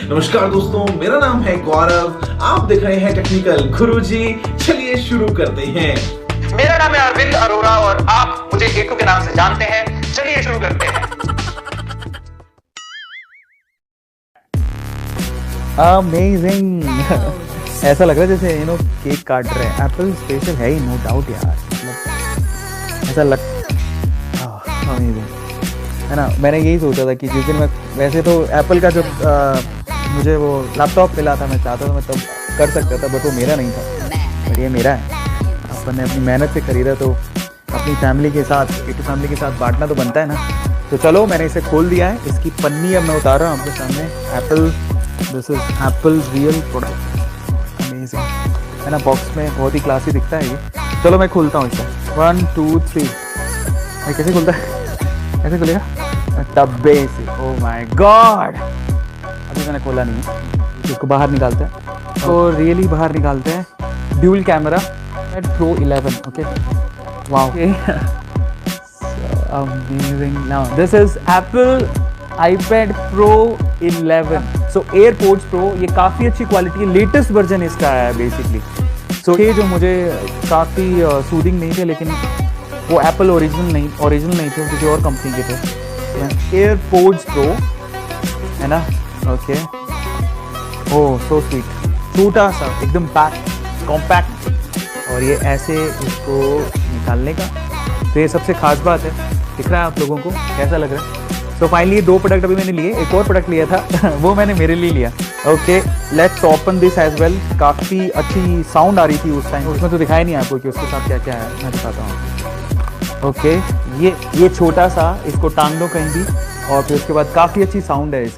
नमस्कार दोस्तों, मेरा नाम है गौरव। आप देख रहे हैं टेक्निकल गुरुजी। चलिए शुरू करते हैं। मेरा नाम है अरविंद अरोरा और आप मुझे केतु के नाम से जानते हैं। चलिए शुरू करते हैं। अमेजिंग। ऐसा लग रहा है जैसे केक काट रहे हैं। एप्पल स्पेशल है ही, नो डाउट यार। मतलब ऐसा लग अमेजिंग है ना। मैंने यही सोचा था कि जिस दिन मैं वैसे तो एप्पल का जब मुझे वो लैपटॉप मिला था, मैं चाहता था मैं तब कर सकता था, बट वो मेरा नहीं था। बट ये मेरा है। अपन ने अपनी मेहनत से खरीदा तो अपनी फैमिली के साथ बांटना तो बनता है ना। तो चलो, मैंने इसे खोल दिया है। इसकी पन्नी अब मैं उतार रहा हूँ आपके सामने। Apple, this is Apple real product. Amazing है ना। बॉक्स में बहुत ही क्लासी दिखता है ये। चलो मैं खोलता हूँ इसे। 1 2 3। कैसे खुलता है? ऐसे खुलेगा डब्बे से। ओह माय गॉड, अभी मैंने खोला नहीं है। इसको बाहर निकालते हैं तो रियली बाहर निकालते हैं। Dual camera Pro 11। Okay, wow, amazing. Now this is Apple iPad Pro 11। So airports pro, ये काफ़ी अच्छी क्वालिटी है। लेटेस्ट वर्जन इसका है बेसिकली। सो ये जो मुझे काफ़ी सूदिंग नहीं थे, लेकिन वो एप्पल ओरिजिनल नहीं थे, वो किसी और कंपनी के थे। एयरपोर्ट्स प्रो है ना। ओके, ओह सो स्वीट। छोटा सा एकदम पैक कॉम्पैक्ट, और ये ऐसे इसको निकालने का। तो ये सबसे खास बात है। दिख रहा है आप लोगों को? कैसा लग रहा है? सो फाइनली 2 प्रोडक्ट अभी मैंने लिए। एक और प्रोडक्ट लिया था वो मैंने मेरे लिए लिया। Okay, let's open this as well. काफ़ी अच्छी साउंड आ रही थी उस टाइम। उसमें तो दिखाई नहीं आपको कि उसके साथ क्या क्या है। मैं दिखाता हूँ। ओके, ये छोटा सा, इसको टांग दो कहीं भी, और फिर उसके बाद काफ़ी अच्छी साउंड है इसकी।